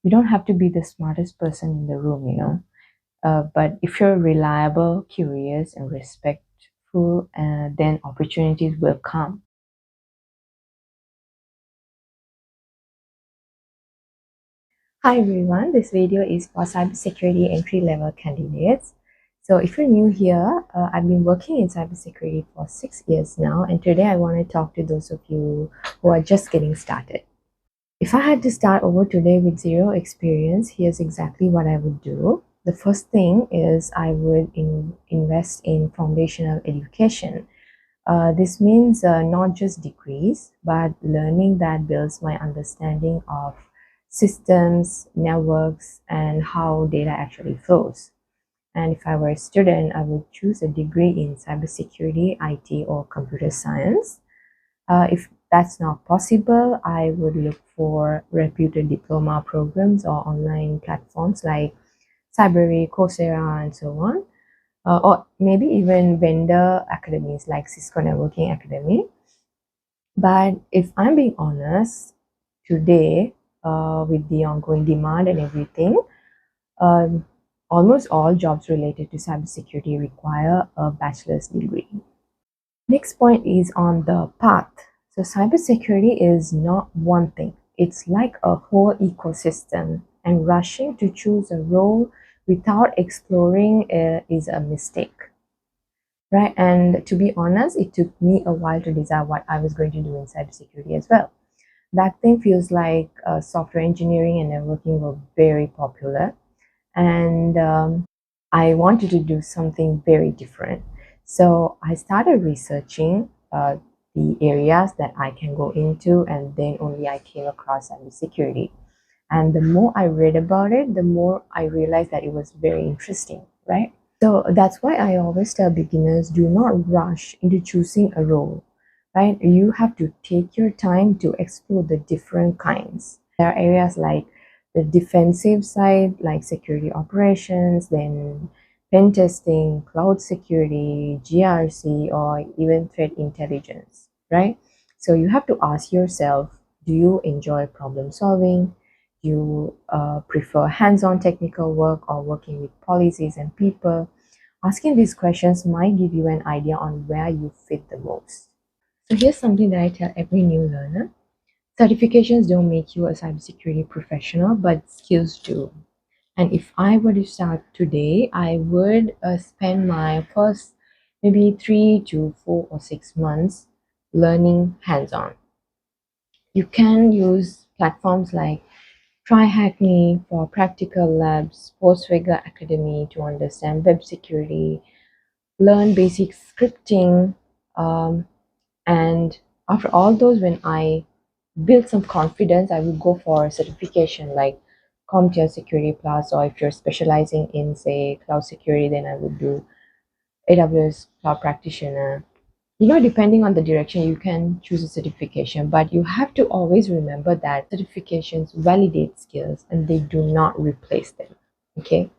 You don't have to be the smartest person in the room, but if you're reliable, curious, and respectful, then opportunities will come. Hi everyone, this video is for cybersecurity entry-level candidates. So if you're new here, I've been working in cybersecurity for 6 years now, and today I want to talk to those of you who are just getting started. If I had to start over today with zero experience, here's exactly what I would do. The first thing is I would invest in foundational education. This means not just degrees, but learning that builds my understanding of systems, networks, and how data actually flows. And if I were a student, I would choose a degree in cybersecurity, IT, or computer science. If that's not possible, I would look for reputed diploma programs or online platforms like Cybery, Coursera, and so on. Or maybe even vendor academies like Cisco Networking Academy. But if I'm being honest, today, with the ongoing demand and everything, um, almost all jobs related to cybersecurity require a bachelor's degree. Next point is on the path. So cybersecurity is not one thing. It's like a whole ecosystem, and rushing to choose a role without exploring is a mistake, right? And to be honest, it took me a while to decide what I was going to do in cybersecurity as well. Back then feels like software engineering and networking were very popular, and I wanted to do something very different. So I started researching the areas that I can go into, and then only I came across cybersecurity. And the more I read about it, the more I realized that it was very interesting, right? So that's why I always tell beginners, do not rush into choosing a role, right? You have to take your time to explore the different kinds. There are areas like the defensive side, like security operations, then pen testing, cloud security, GRC, or even threat intelligence, right? So you have to ask yourself, do you enjoy problem solving? Do you prefer hands-on technical work or working with policies and people? Asking these questions might give you an idea on where you fit the most. So here's something that I tell every new learner. Certifications don't make you a cybersecurity professional, but skills do. And if I were to start today, I would spend my first maybe 3 to 4 or 6 months learning hands-on. You can use platforms like Try Hackney for practical labs, Postfigure Academy to understand web security, learn basic scripting, and after all those, when I build some confidence, I will go for a certification like CompTIA Security Plus, or if you're specializing in, say, cloud security, then I would do AWS Cloud Practitioner. Depending on the direction, you can choose a certification, but you have to always remember that certifications validate skills and they do not replace them. Okay.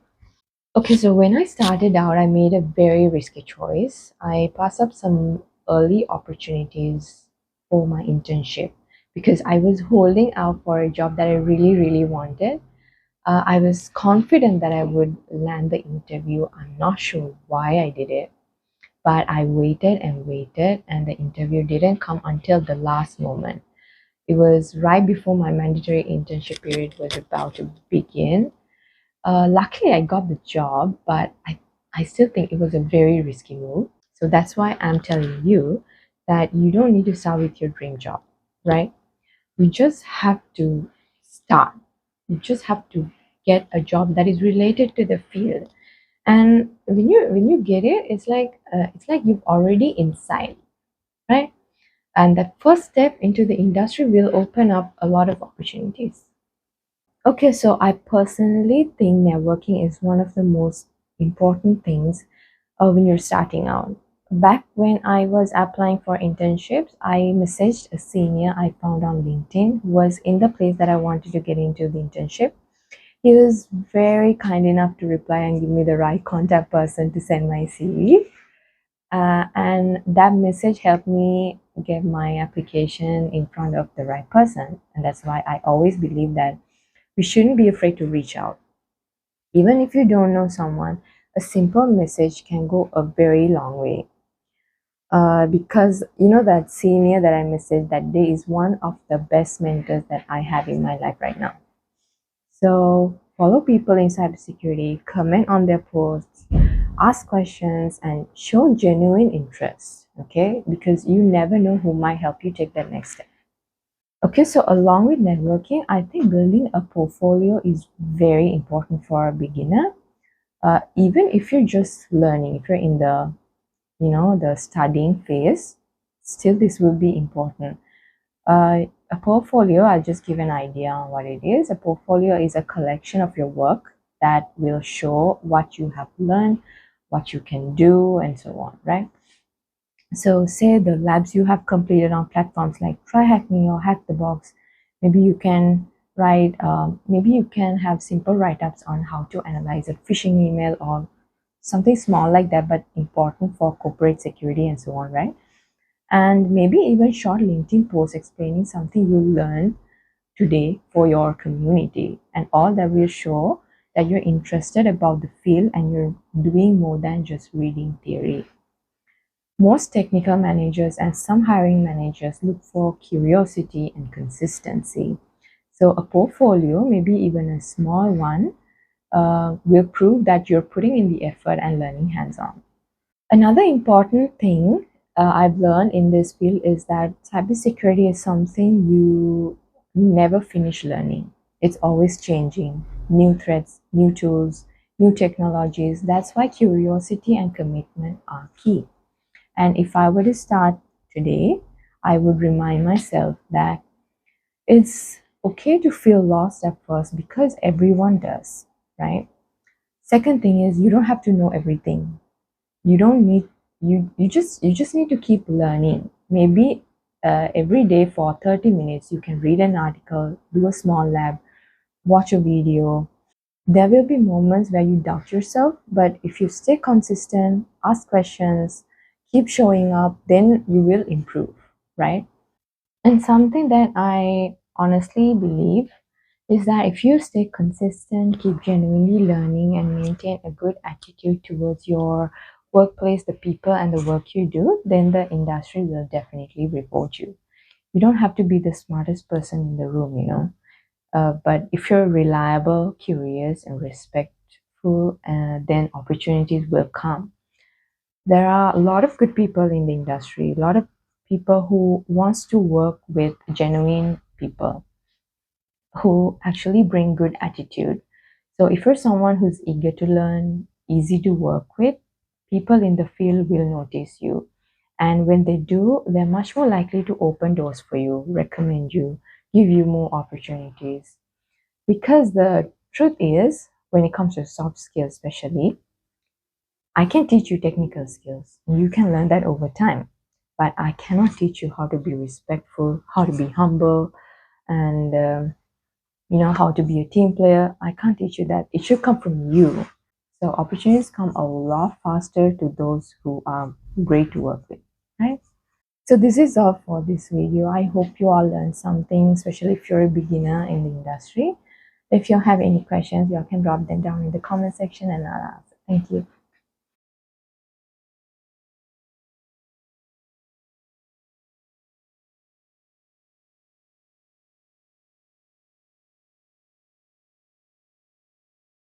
Okay, so when I started out, I made a very risky choice. I passed up some early opportunities for my internship because I was holding out for a job that I really, really wanted. I was confident that I would land the interview. I'm not sure why I did it, but I waited and waited, and the interview didn't come until the last moment. It was right before my mandatory internship period was about to begin. Luckily, I got the job, but I still think it was a very risky move. So that's why I'm telling you that you don't need to start with your dream job, right? You just have to start. You just have to get a job that is related to the field. And when you get it, it's like you've already inside, right? And that first step into the industry will open up a lot of opportunities. Okay, so I personally think networking is one of the most important things when you're starting out. Back when I was applying for internships, I messaged a senior I found on LinkedIn who was in the place that I wanted to get into the internship. He was very kind enough to reply and give me the right contact person to send my CV. And that message helped me get my application in front of the right person. And that's why I always believe that we shouldn't be afraid to reach out. Even if you don't know someone, a simple message can go a very long way. Because you know that senior that I messaged that day is one of the best mentors that I have in my life right now. So follow people in cybersecurity, comment on their posts, ask questions, and show genuine interest. Okay, because you never know who might help you take that next step. Okay, so along with networking, I think building a portfolio is very important for a beginner. Even if you're just learning, if you're in the the studying phase, still this will be important. A portfolio, I'll just give an idea on what it is. A portfolio is a collection of your work that will show what you have learned, what you can do, and so on, right? So say the labs you have completed on platforms like TryHackMe or Hack the Box, maybe you can write, maybe you can have simple write-ups on how to analyze a phishing email or something small like that, but important for corporate security and so on, right? And maybe even short LinkedIn posts explaining something you learned today for your community, and all that will show that you're interested about the field and you're doing more than just reading theory. Most technical managers and some hiring managers look for curiosity and consistency. So a portfolio, maybe even a small one, will prove that you're putting in the effort and learning hands-on. Another important thing I've learned in this field is that cybersecurity is something you never finish learning. It's always changing, new threats, new tools, new technologies. That's why curiosity and commitment are key. And if I were to start today, I would remind myself that it's okay to feel lost at first because everyone does, right? Second thing is you don't have to know everything. You don't need you just need to keep learning. Maybe every day for 30 minutes you can read an article, do a small lab, watch a video. There will be moments where you doubt yourself, but if you stay consistent, ask questions, keep showing up, then you will improve, right? And something that I honestly believe is that if you stay consistent, keep genuinely learning, and maintain a good attitude towards your workplace, the people, and the work you do, then the industry will definitely reward you. You don't have to be the smartest person in the room, but if you're reliable, curious, and respectful, then opportunities will come. There are a lot of good people in the industry, a lot of people who wants to work with genuine people who actually bring good attitude. So if you're someone who's eager to learn, easy to work with, people in the field will notice you. And when they do, they're much more likely to open doors for you, recommend you, give you more opportunities. Because the truth is, when it comes to soft skills, especially, I can teach you technical skills. You can learn that over time. But I cannot teach you how to be respectful, how to be humble, and how to be a team player. I can't teach you that. It should come from you. So opportunities come a lot faster to those who are great to work with, right? So this is all for this video. I hope you all learned something, especially if you're a beginner in the industry. If you have any questions, you can drop them down in the comment section and I'll answer. Thank you.